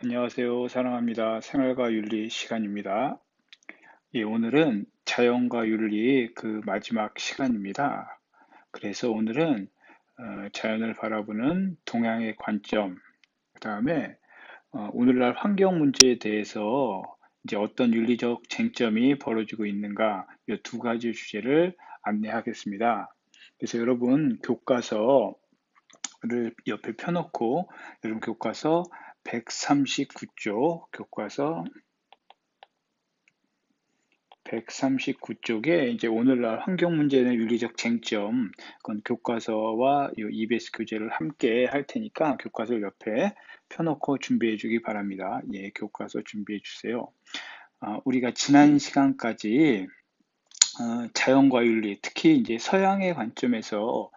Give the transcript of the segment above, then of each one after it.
안녕하세요. 사랑합니다. 생활과 윤리 시간입니다. 예, 오늘은 자연과 윤리 그 마지막 시간입니다. 그래서 오늘은 자연을 바라보는 동양의 관점, 그 다음에 오늘날 환경 문제에 대해서 이제 어떤 윤리적 쟁점이 벌어지고 있는가, 이 두 가지 주제를 안내하겠습니다. 그래서 여러분 교과서를 옆에 펴놓고 여러분 교과서 139쪽 교과서 139쪽에 이제 오늘날 환경 문제는 윤리적 쟁점, 그건 교과서와 이 EBS 교재를 함께 할 테니까 교과서를 옆에 펴놓고 준비해 주기 바랍니다. 예, 교과서 준비해 주세요. 우리가 지난 시간까지 자연과 윤리, 특히 이제 서양의 관점에서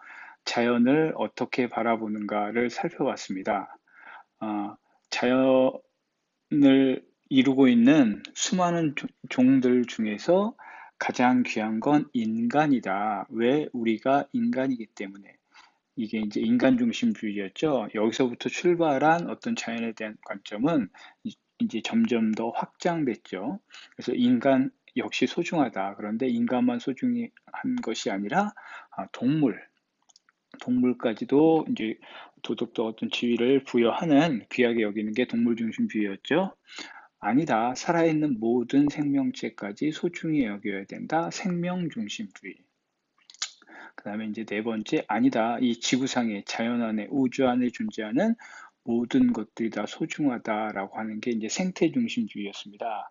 자연을 어떻게 바라보는가를 살펴봤습니다. 자연을 이루고 있는 수많은 종들 중에서 가장 귀한 건 인간이다. 왜? 우리가 인간이기 때문에. 이게 이제 인간 중심주의였죠. 여기서부터 출발한 어떤 자연에 대한 관점은 이제 점점 더 확장됐죠. 그래서 인간 역시 소중하다. 그런데 인간만 소중한 것이 아니라 동물까지도 이제 도덕적 어떤 지위를 부여하는 귀하게 여기는 게 동물 중심주의였죠. 아니다. 살아있는 모든 생명체까지 소중히 여겨야 된다. 생명중심주의. 그 다음에 이제 네 번째, 아니다. 이 지구상에 자연 안에 우주 안에 존재하는 모든 것들이 다 소중하다라고 하는 게 이제 생태중심주의였습니다.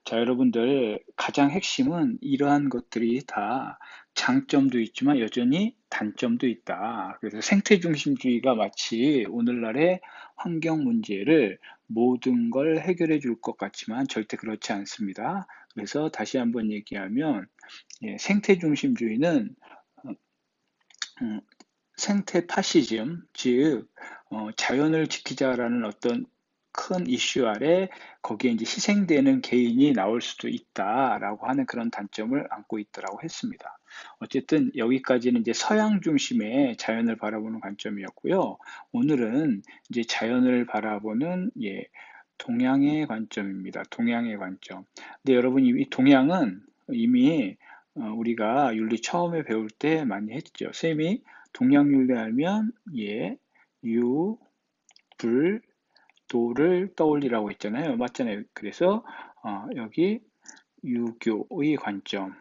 자, 여러분들 가장 핵심은 이러한 것들이 다 장점도 있지만 여전히 단점도 있다. 그래서 생태중심주의가 마치 오늘날의 환경 문제를 모든 걸 해결해 줄 것 같지만 절대 그렇지 않습니다. 그래서 다시 한번 얘기하면 생태중심주의는 음, 생태 파시즘, 즉 자연을 지키자라는 어떤 큰 이슈 아래 거기에 이제 희생되는 개인이 나올 수도 있다라고 하는 그런 단점을 안고 있더라고 했습니다. 어쨌든 여기까지는 이제 서양 중심의 자연을 바라보는 관점이었고요. 오늘은 이제 자연을 바라보는 동양의 관점입니다. 동양의 관점. 근데 여러분 이 동양은 이미 우리가 윤리 처음에 배울 때 많이 했죠. 쌤이 동양윤리 하면 유, 불, 도를 떠올리라고 했잖아요. 맞잖아요. 그래서 여기 유교의 관점,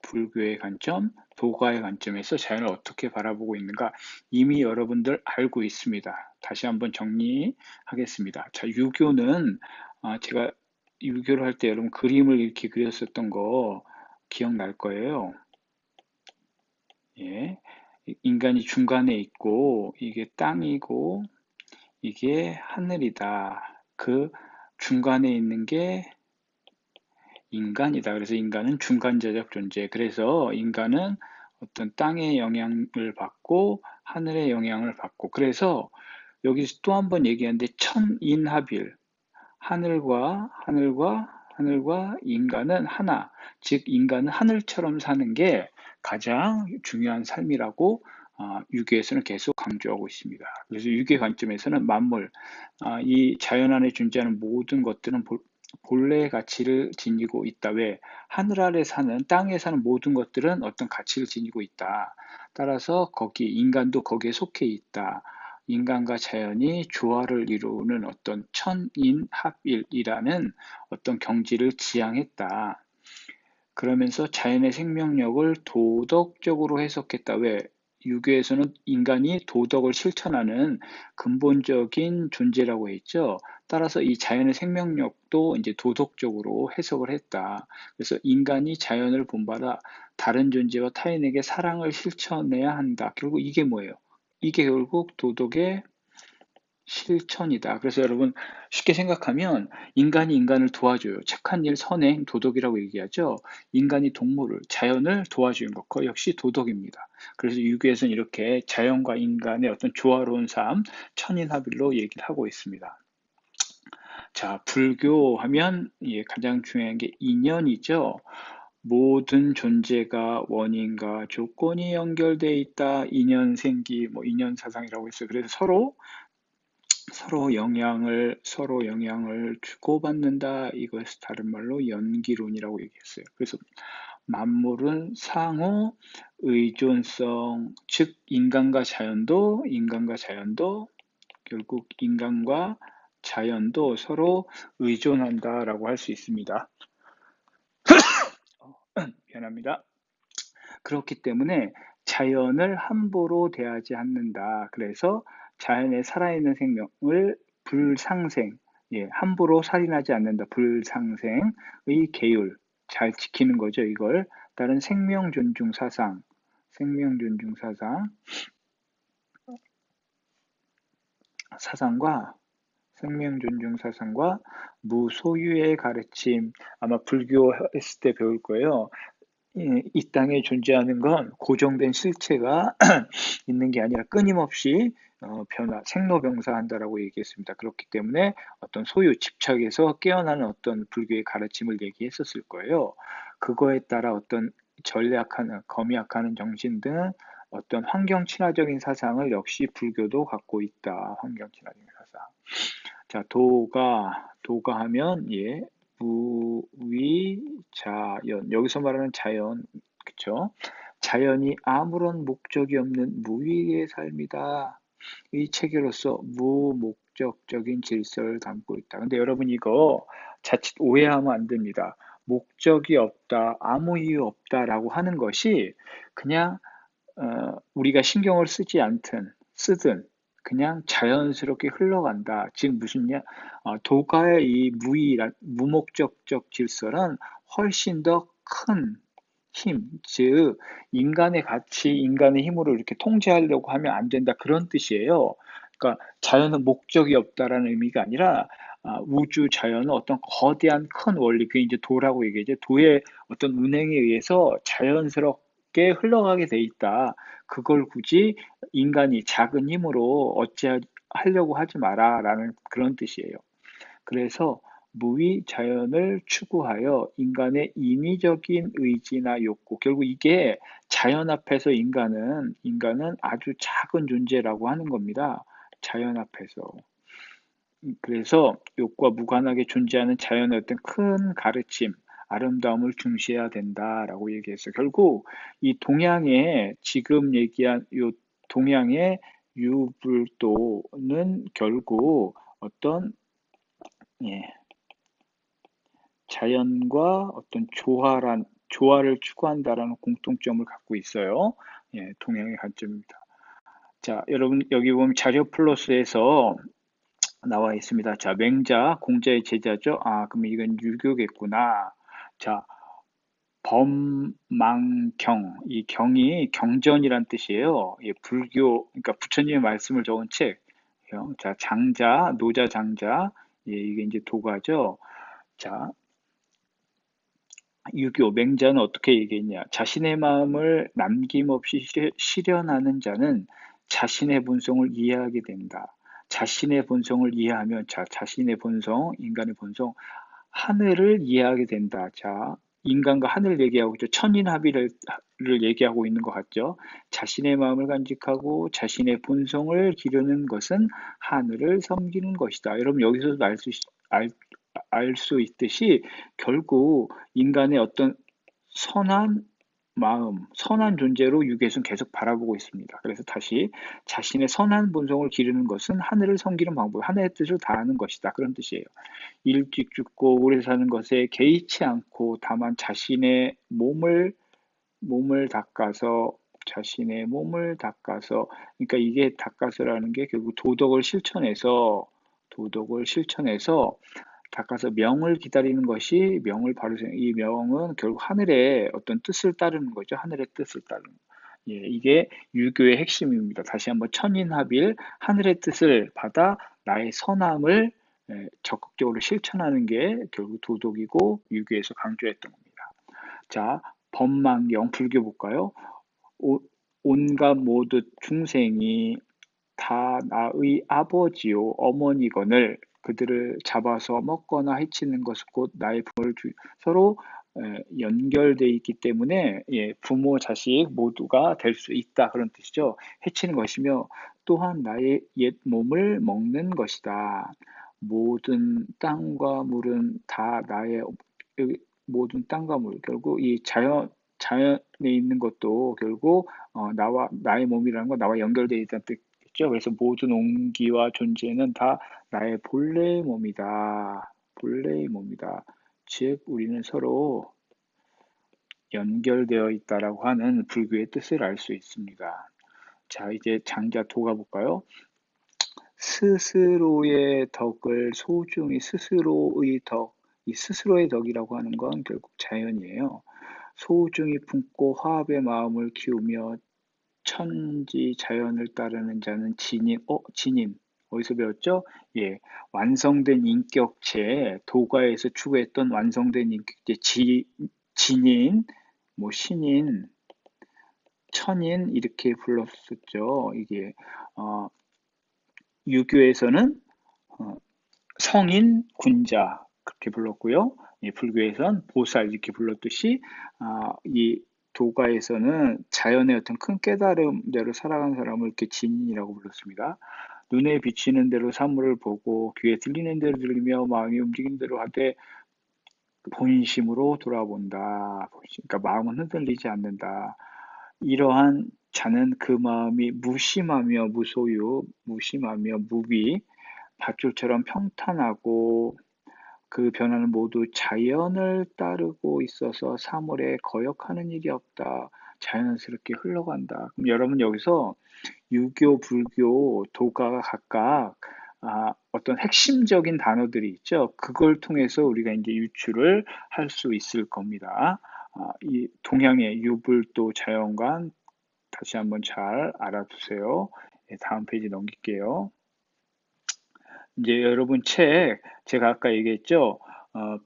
불교의 관점, 도가의 관점에서 자연을 어떻게 바라보고 있는가 이미 여러분들 알고 있습니다. 다시 한번 정리하겠습니다. 자, 유교는 제가 유교를 할 때 여러분 그림을 이렇게 그렸었던 거 기억날 거예요. 예. 인간이 중간에 있고 이게 땅이고 이게 하늘이다. 그 중간에 있는 게 인간이다. 그래서 인간은 중간자적 존재. 그래서 인간은 어떤 땅의 영향을 받고 하늘의 영향을 받고 그래서 여기서 또 한 번 얘기하는데 천인합일 하늘과 인간은 하나. 즉 인간은 하늘처럼 사는 게 가장 중요한 삶이라고 유교에서는 계속 강조하고 있습니다. 그래서 유교 관점에서는 만물, 이 자연 안에 존재하는 모든 것들은 본래의 가치를 지니고 있다. 왜? 하늘 아래 사는 땅에 사는 모든 것들은 어떤 가치를 지니고 있다. 따라서 거기 인간도 거기에 속해 있다. 인간과 자연이 조화를 이루는 어떤 천인합일이라는 어떤 경지를 지향했다. 그러면서 자연의 생명력을 도덕적으로 해석했다. 왜? 유교에서는 인간이 도덕을 실천하는 근본적인 존재라고 했죠. 따라서 이 자연의 생명력도 이제 도덕적으로 해석을 했다. 그래서 인간이 자연을 본받아 다른 존재와 타인에게 사랑을 실천해야 한다. 결국 이게 뭐예요? 이게 결국 도덕의 실천이다. 그래서 여러분 쉽게 생각하면 인간이 인간을 도와줘요. 착한 일, 선행, 도덕이라고 얘기하죠. 인간이 동물을, 자연을 도와주는 것, 그거 역시 도덕입니다. 그래서 유교에서는 이렇게 자연과 인간의 어떤 조화로운 삶, 천인합일로 얘기를 하고 있습니다. 자, 불교하면 가장 중요한 게 인연이죠. 모든 존재가 원인과 조건이 연결돼 있다. 인연 생기, 인연 사상이라고 했어요. 그래서 서로 서로 영향을 주고받는다. 이것을 다른 말로 연기론이라고 얘기했어요. 그래서 만물은 상호 의존성, 즉 인간과 자연도 결국 인간과 자연도 서로 의존한다라고 할 수 있습니다. 미안합니다. 그렇기 때문에 자연을 함부로 대하지 않는다. 그래서 자연의 살아있는 생명을 불상생, 함부로 살인하지 않는다. 불상생의 계율, 잘 지키는 거죠. 이걸 다른 생명 존중 사상, 생명 존중 사상과 생명 존중 사상과 무소유의 가르침, 아마 불교 했을 때 배울 거예요. 이 땅에 존재하는 건 고정된 실체가 있는 게 아니라 끊임없이 생로병사한다라고 얘기했습니다. 그렇기 때문에 어떤 소유, 집착에서 깨어나는 어떤 불교의 가르침을 얘기했었을 거예요. 그거에 따라 어떤 전략하는, 검약하는 정신 등 어떤 환경 친화적인 사상을 역시 불교도 갖고 있다. 환경 친화적인 사상. 자, 도가 하면, 무위자연. 여기서 말하는 자연, 그쵸? 자연이 아무런 목적이 없는 무위의 삶이다. 이 체계로서 무목적적인 질서를 담고 있다. 근데 여러분 이거 자칫 오해하면 안 됩니다. 목적이 없다, 아무 이유 없다라고 하는 것이 그냥 우리가 신경을 쓰든 그냥 자연스럽게 흘러간다. 즉 무슨냐? 도가의 이 무목적적 질서란 훨씬 더 큰 힘, 즉 인간의 가치, 인간의 힘으로 이렇게 통제하려고 하면 안 된다. 그런 뜻이에요. 그러니까 자연은 목적이 없다라는 의미가 아니라 우주 자연은 어떤 거대한 큰 원리, 그게 이제 도라고 얘기하죠. 도의 어떤 운행에 의해서 자연스럽게 흘러가게 돼 있다. 그걸 굳이 인간이 작은 힘으로 어찌하려고 하지 마라라는 그런 뜻이에요. 그래서 무위 자연을 추구하여 인간의 인위적인 의지나 욕구, 결국 이게 자연 앞에서 인간은 아주 작은 존재라고 하는 겁니다. 자연 앞에서. 그래서 욕과 무관하게 존재하는 자연의 어떤 큰 가르침, 아름다움을 중시해야 된다라고 얘기했어요. 결국 이 동양의 지금 얘기한 이 동양의 유불도는 결국 어떤 예, 자연과 어떤 조화를 추구한다라는 공통점을 갖고 있어요. 동양의 관점입니다. 자, 여러분 여기 보면 자료 플러스에서 나와 있습니다. 자, 맹자, 공자의 제자죠. 그럼 이건 유교겠구나. 자, 범망경, 이 경이 경전이란 뜻이에요. 불교, 그러니까 부처님의 말씀을 적은 책. 자, 장자, 노자 장자, 이게 이제 도가죠. 자, 유교, 맹자는 어떻게 얘기했냐? 자신의 마음을 남김없이 실현하는 자는 자신의 본성을 이해하게 된다. 자신의 본성을 이해하면, 자신의 본성, 인간의 본성, 하늘을 이해하게 된다. 자, 인간과 하늘 얘기하고 있죠. 천인합의를 얘기하고 있는 것 같죠. 자신의 마음을 간직하고 자신의 본성을 기르는 것은 하늘을 섬기는 것이다. 여러분 여기서도 알 수 있듯이 결국 인간의 어떤 선한 마음, 선한 존재로 유괴수는 계속 바라보고 있습니다. 그래서 다시 자신의 선한 본성을 기르는 것은 하늘을 섬기는 방법, 하늘의 뜻을 다하는 것이다. 그런 뜻이에요. 일찍 죽고 오래 사는 것에 개의치 않고 다만 자신의 몸을 닦아서, 그러니까 이게 닦아서라는 게 결국 도덕을 실천해서 닦아서 명을 기다리는 것이 명을 바로 이 명은 결국 하늘의 어떤 뜻을 따르는 거죠. 하늘의 뜻을 따르는. 이게 유교의 핵심입니다. 다시 한번 천인합일, 하늘의 뜻을 받아 나의 선함을 적극적으로 실천하는 게 결국 도덕이고 유교에서 강조했던 겁니다. 자, 법망경 불교 볼까요? 온갖 모든 중생이 다 나의 아버지요 어머니거늘 그들을 잡아서 먹거나 해치는 것은 곧 나의 부모를 서로 연결돼 있기 때문에 예, 부모, 자식 모두가 될 수 있다 그런 뜻이죠. 해치는 것이며 또한 나의 옛 몸을 먹는 것이다. 모든 땅과 물은 다 나의 모든 땅과 물 결국 이 자연에 있는 것도 결국 나와 나의 몸이라는 건 나와 연결되어 있다는 뜻이죠. 그래서 모든 온기와 존재는 다 나의 본래의 몸이다. 본래의 몸이다. 즉 우리는 서로 연결되어 있다라고 하는 불교의 뜻을 알 수 있습니다. 자, 이제 장자 도 가볼까요? 스스로의 덕을 소중히 스스로의 덕, 이 스스로의 덕이라고 하는 건 결국 자연이에요. 소중히 품고 화합의 마음을 키우며 천지 자연을 따르는 자는 진인. 어디서 배웠죠? 예, 완성된 인격체, 도가에서 추구했던 완성된 인격체, 진인, 뭐 신인, 천인 이렇게 불렀었죠. 이게 어, 유교에서는 어, 성인, 군자 그렇게 불렀고요. 예, 불교에서는 보살 이렇게 불렀듯이 이 도가에서는 자연의 어떤 큰 깨달음대로 살아간 사람을 이렇게 진인이라고 불렀습니다. 눈에 비치는 대로 사물을 보고 귀에 들리는 대로 들리며 마음이 움직이는 대로 하되 본심으로 돌아본다. 그러니까 마음은 흔들리지 않는다. 이러한 자는 그 마음이 무심하며 무소유, 무심하며 무비, 밧줄처럼 평탄하고 그 변화는 모두 자연을 따르고 있어서 사물에 거역하는 일이 없다. 자연스럽게 흘러간다. 그럼 여러분 여기서 유교, 불교, 도가가 각각 어떤 핵심적인 단어들이 있죠. 그걸 통해서 우리가 이제 유추를 할 수 있을 겁니다. 이 동양의 유불도 자연관 다시 한번 잘 알아두세요. 네, 다음 페이지 넘길게요. 이제 여러분 제가 아까 얘기했죠.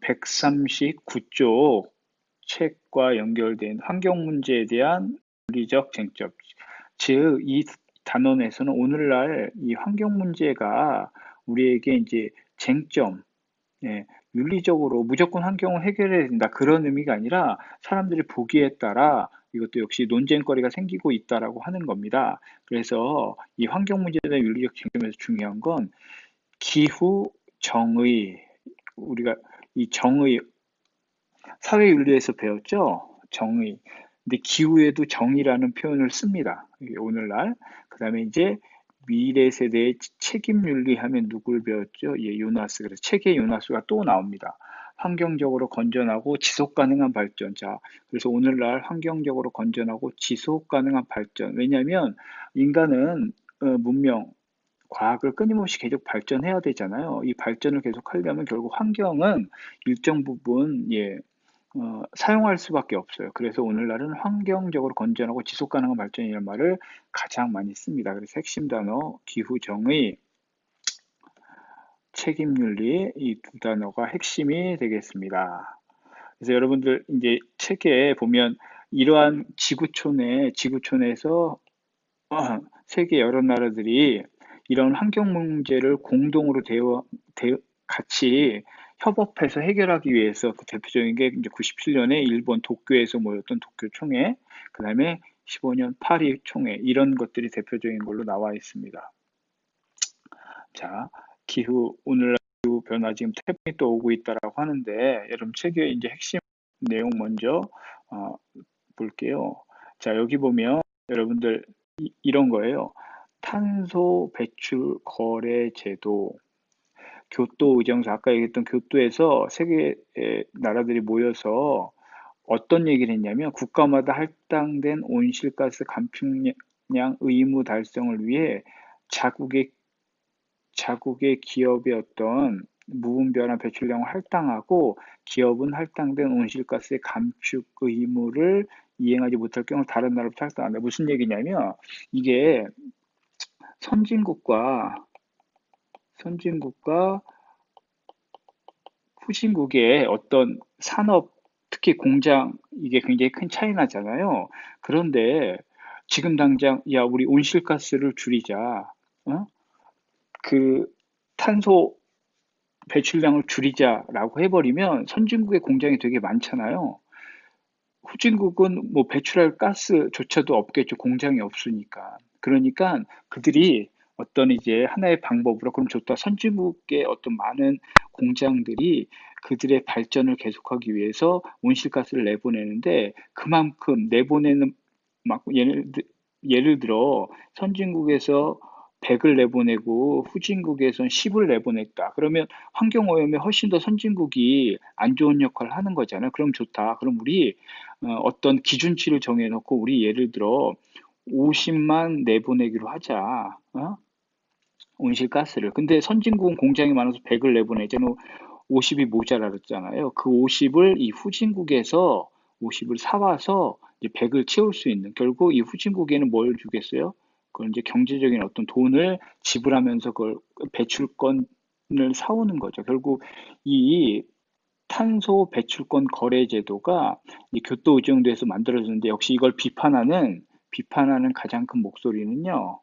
139쪽 책과 연결된 환경 문제에 대한 물리적 쟁점. 즉, 이 단원에서는 오늘날 이 환경 문제가 우리에게 이제 쟁점, 예, 윤리적으로 무조건 환경을 해결해야 된다. 그런 의미가 아니라 사람들이 보기에 따라 이것도 역시 논쟁거리가 생기고 있다라고 하는 겁니다. 그래서 이 환경 문제에 대한 윤리적 쟁점에서 중요한 건 기후 정의, 우리가 이 정의, 사회윤리에서 배웠죠? 정의. 근데 기후에도 정의라는 표현을 씁니다. 오늘날. 그 다음에 이제 미래 세대의 책임윤리 하면 누굴 배웠죠? 예, 요나스. 그래서 책의 요나스가 또 나옵니다. 환경적으로 건전하고 지속 가능한 발전. 자, 그래서 오늘날 환경적으로 건전하고 지속 가능한 발전. 왜냐하면 인간은 문명, 과학을 끊임없이 계속 발전해야 되잖아요. 이 발전을 계속 하려면 결국 환경은 일정 부분 사용할 수밖에 없어요. 그래서 오늘날은 환경적으로 건전하고 지속 가능한 발전이라는 말을 가장 많이 씁니다. 그래서 핵심 단어 기후정의, 책임윤리 이 두 단어가 핵심이 되겠습니다. 그래서 여러분들 이제 책에 보면 이러한 지구촌에서 세계 여러 나라들이 이런 환경 문제를 공동으로 같이 협업해서 해결하기 위해서 그 대표적인 게 이제 97년에 일본 도쿄에서 모였던 도쿄 총회, 그 다음에 15년 파리 총회 이런 것들이 대표적인 걸로 나와 있습니다. 자, 오늘날 기후 변화 지금 태풍이 또 오고 있다라고 하는데 여러분 책의 이제 핵심 내용 먼저 볼게요. 자, 여기 보면 여러분들 이런 거예요. 탄소 배출 거래 제도, 교토 의정서, 아까 얘기했던 교토에서 세계 나라들이 모여서 어떤 얘기를 했냐면 국가마다 할당된 온실가스 감축량 의무 달성을 위해 자국의 기업의 어떤 무분별한 배출량을 할당하고 기업은 할당된 온실가스의 감축 의무를 이행하지 못할 경우 다른 나라로부터 할당한다. 무슨 얘기냐면 이게 선진국과 후진국의 어떤 산업, 특히 공장, 이게 굉장히 큰 차이 나잖아요. 그런데 지금 당장, 야, 우리 온실가스를 줄이자. 어? 그 탄소 배출량을 줄이자라고 해버리면 선진국의 공장이 되게 많잖아요. 후진국은 뭐 배출할 가스조차도 없겠죠. 공장이 없으니까. 그러니까 그들이 어떤 이제 하나의 방법으로 그럼 좋다. 선진국의 어떤 많은 공장들이 그들의 발전을 계속하기 위해서 온실가스를 내보내는데 그만큼 내보내는 막 예를 들어 선진국에서 100을 내보내고 후진국에선 10을 내보냈다. 그러면 환경오염에 훨씬 더 선진국이 안 좋은 역할을 하는 거잖아요. 그럼 좋다. 그럼 우리 어떤 기준치를 정해놓고 우리 예를 들어 50만 내보내기로 하자. 온실가스를. 근데 선진국은 공장이 많아서 100을 내보내잖아요. 50이 모자라잖아요. 그 50을 이 후진국에서 50을 사와서 이제 100을 채울 수 있는 결국 이 후진국에는 뭘 주겠어요? 그걸 이제 경제적인 어떤 돈을 지불하면서 그걸 배출권을 사오는 거죠. 결국 이 탄소 배출권 거래 제도가 이 교토의정도에서 만들어졌는데 역시 이걸 비판하는 가장 큰 목소리는요.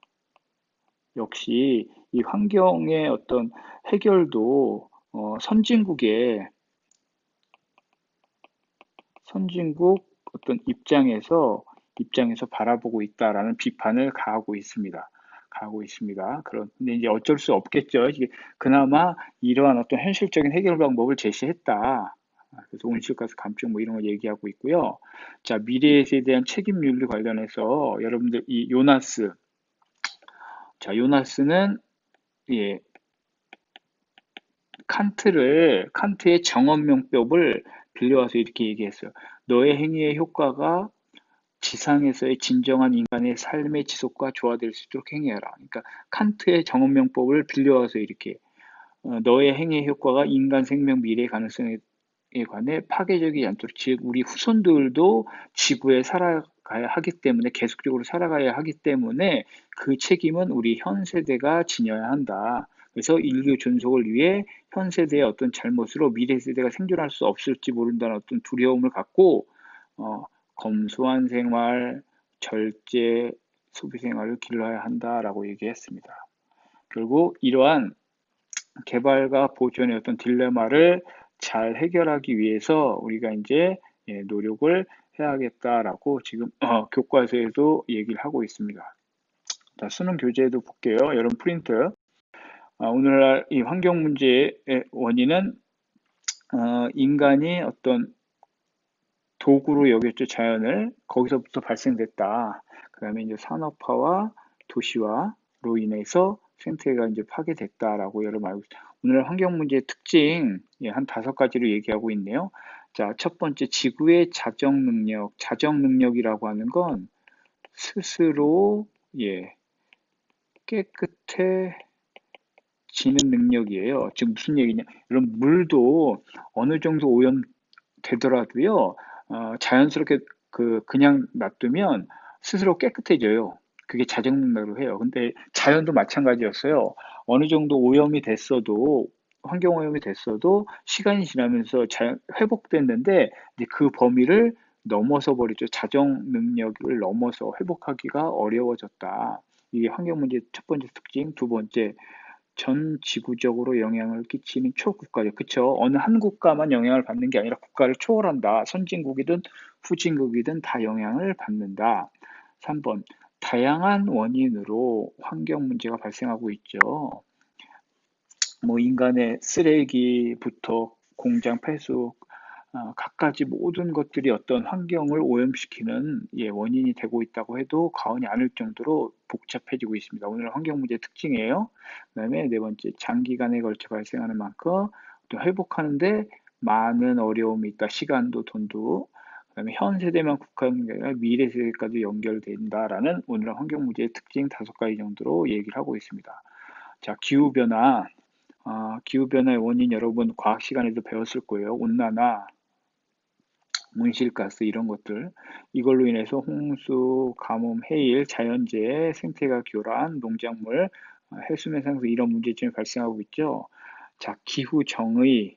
역시 이 환경의 어떤 해결도 선진국 어떤 입장에서 바라보고 있다라는 비판을 가하고 있습니다. 그런데 이제 어쩔 수 없겠죠. 이게 그나마 이러한 어떤 현실적인 해결 방법을 제시했다. 그래서 온실가스 감축 뭐 이런 거 얘기하고 있고요. 자, 미래 세대에 대한 책임 윤리 관련해서 여러분들 이 요나스, 자, 요나스는 예, 칸트의 정언명법을 빌려와서 이렇게 얘기했어요. 너의 행위의 효과가 지상에서의 진정한 인간의 삶의 지속과 조화될 수 있도록 행해하라. 그러니까 칸트의 정언명법을 빌려와서 이렇게 너의 행위의 효과가 인간 생명 미래 가능성에 관해 파괴적이지 않도록 즉 우리 후손들도 지구에 살아가야 하기 때문에 계속적으로 살아가야 하기 때문에 그 책임은 우리 현 세대가 지녀야 한다. 그래서 인류 존속을 위해 현 세대의 어떤 잘못으로 미래 세대가 생존할 수 없을지 모른다는 어떤 두려움을 갖고 어, 검소한 생활, 절제, 소비 생활을 길러야 한다라고 얘기했습니다. 결국 이러한 개발과 보존의 어떤 딜레마를 잘 해결하기 위해서 우리가 이제 노력을 해야겠다라고 지금 교과서에도 얘기를 하고 있습니다. 자, 수능 교재도 볼게요. 여러분 프린트. 오늘날 이 환경 문제의 원인은 인간이 어떤 도구로 여겼죠, 자연을. 거기서부터 발생됐다. 그 다음에 이제 산업화와 도시화로 인해서 생태계가 이제 파괴됐다라고 여러분 알고 있어요. 오늘 환경 문제의 특징, 한 5가지로 얘기하고 있네요. 자, 첫 번째, 지구의 자정 능력. 자정 능력이라고 하는 건 스스로, 깨끗해지는 능력이에요. 지금 무슨 얘기냐? 여러분, 물도 어느 정도 오염되더라도요, 자연스럽게 그냥 놔두면 스스로 깨끗해져요. 그게 자정능력으로 해요. 근데 자연도 마찬가지였어요. 어느 정도 오염이 됐어도 환경 오염이 됐어도 시간이 지나면서 회복됐는데 이제 그 범위를 넘어서 버리죠. 자정 능력을 넘어서 회복하기가 어려워졌다. 이게 환경 문제의 첫 번째 특징. 두 번째, 전 지구적으로 영향을 끼치는 초국가죠. 그쵸? 어느 한 국가만 영향을 받는 게 아니라 국가를 초월한다. 선진국이든 후진국이든 다 영향을 받는다. 3번, 다양한 원인으로 환경 문제가 발생하고 있죠. 뭐 인간의 쓰레기부터 공장 폐수, 갖가지 모든 것들이 어떤 환경을 오염시키는 원인이 되고 있다고 해도 과언이 아닐 정도로 복잡해지고 있습니다. 오늘 환경 문제 특징이에요. 그다음에 네 번째, 장기간에 걸쳐 발생하는 만큼 또 회복하는데 많은 어려움이 있다. 시간도 돈도. 그다음에 현 세대만 국한된 게 아니라 미래 세대까지 연결된다라는 오늘 환경 문제의 특징 5가지 정도로 얘기를 하고 있습니다. 자, 기후변화. 기후변화의 원인 여러분 과학 시간에도 배웠을 거예요. 온난화, 온실가스 이런 것들. 이걸로 인해서 홍수, 가뭄, 해일, 자연재해, 생태가 교란, 농작물, 해수면 상승 이런 문제점이 발생하고 있죠. 자, 기후정의란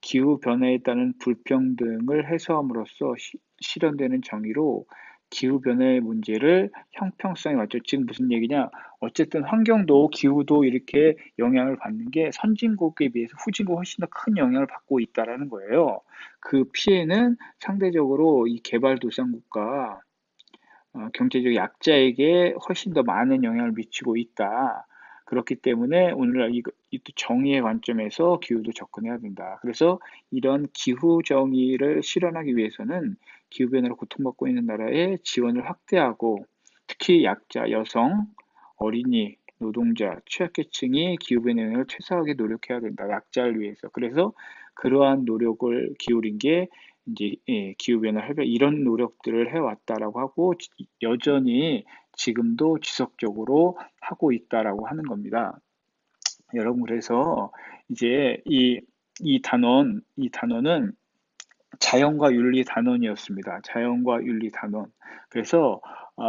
기후변화에 따른 불평등을 해소함으로써 실현되는 정의로 기후변화의 문제를 형평성에 맞춰 지금 무슨 얘기냐? 어쨌든 환경도 기후도 이렇게 영향을 받는 게 선진국에 비해서 후진국이 훨씬 더 큰 영향을 받고 있다라는 거예요. 그 피해는 상대적으로 이 개발도상국가 경제적 약자에게 훨씬 더 많은 영향을 미치고 있다. 그렇기 때문에 오늘날 이또 정의의 관점에서 기후도 접근해야 된다. 그래서 이런 기후 정의를 실현하기 위해서는 기후변화로 고통받고 있는 나라의 지원을 확대하고 특히 약자, 여성, 어린이, 노동자, 취약계층이 기후변화 영향을 최소화하게 노력해야 된다. 약자를 위해서. 그래서 그러한 노력을 기울인 게 이제 기후변화 해결 이런 노력들을 해왔다라고 하고 여전히 지금도 지속적으로 하고 있다라고 하는 겁니다. 여러분 그래서 이제 이 단원은 자연과 윤리 단원이었습니다. 자연과 윤리 단원. 그래서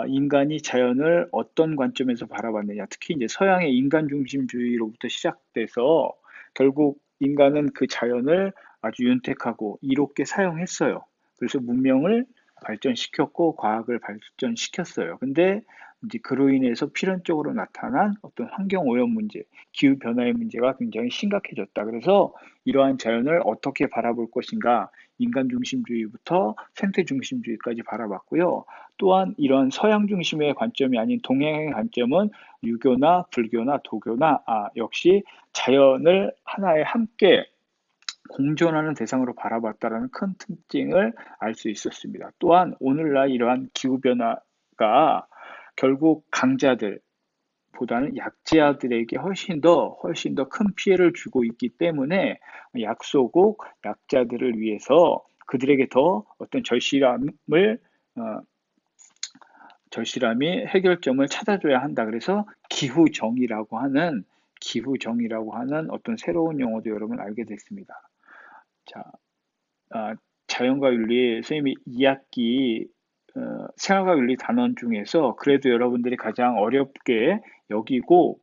인간이 자연을 어떤 관점에서 바라봤느냐. 특히 이제 서양의 인간 중심주의로부터 시작돼서 결국 인간은 그 자연을 아주 윤택하고 이롭게 사용했어요. 그래서 문명을 발전시켰고 과학을 발전시켰어요. 근데 이제 그로 인해서 필연적으로 나타난 어떤 환경 오염 문제, 기후 변화의 문제가 굉장히 심각해졌다. 그래서 이러한 자연을 어떻게 바라볼 것인가, 인간 중심주의부터 생태 중심주의까지 바라봤고요. 또한 이런 서양 중심의 관점이 아닌 동양의 관점은 유교나 불교나 도교나 역시 자연을 하나의 함께 공존하는 대상으로 바라봤다라는 큰 특징을 알 수 있었습니다. 또한 오늘날 이러한 기후변화가 결국 강자들, 보다는 약자들에게 훨씬 더 큰 피해를 주고 있기 때문에 약소국, 약자들을 위해서 그들에게 더 어떤 어, 절실함이 해결점을 찾아줘야 한다. 그래서 기후정의라고 하는 어떤 새로운 용어도 여러분 알게 됐습니다. 자, 자연과 윤리 선생님이 2학기 생활과 윤리 단원 중에서 그래도 여러분들이 가장 어렵게 여기고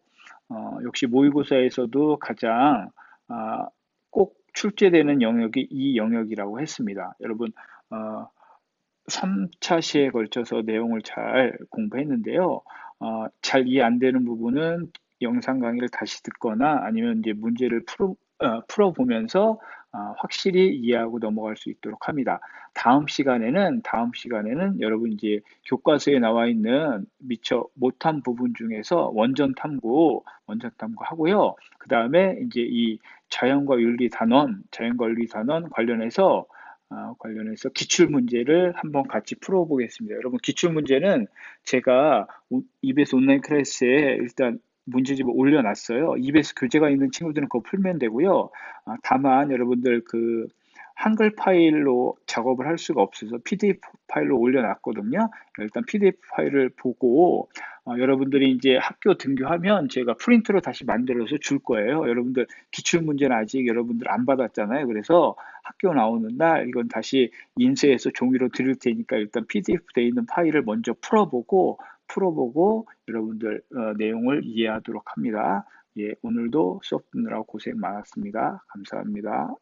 역시 모의고사에서도 가장 꼭 출제되는 영역이 이 영역이라고 했습니다. 여러분 3차 시에 걸쳐서 내용을 잘 공부했는데요. 잘 이해 안 되는 부분은 영상 강의를 다시 듣거나 아니면 이제 문제를 풀어보면서 확실히 이해하고 넘어갈 수 있도록 합니다. 다음 시간에는 여러분 이제 교과서에 나와 있는 미처 못한 부분 중에서 원전 탐구 하고요. 그 다음에 이제 이 자연과 윤리 단원 관련해서 기출 문제를 한번 같이 풀어보겠습니다. 여러분, 기출 문제는 제가 EBS 온라인 클래스에 일단 문제집을 올려놨어요. EBS 교재가 있는 친구들은 그거 풀면 되고요. 다만 여러분들 그 한글 파일로 작업을 할 수가 없어서 PDF 파일로 올려놨거든요. 일단 PDF 파일을 보고 여러분들이 이제 학교 등교하면 제가 프린트로 다시 만들어서 줄 거예요. 여러분들 기출 문제는 아직 여러분들 안 받았잖아요. 그래서 학교 나오는 날 이건 다시 인쇄해서 종이로 드릴 테니까 일단 PDF 돼 있는 파일을 먼저 풀어보고 여러분들 내용을 이해하도록 합니다. 예, 오늘도 수업 듣느라고 고생 많았습니다. 감사합니다.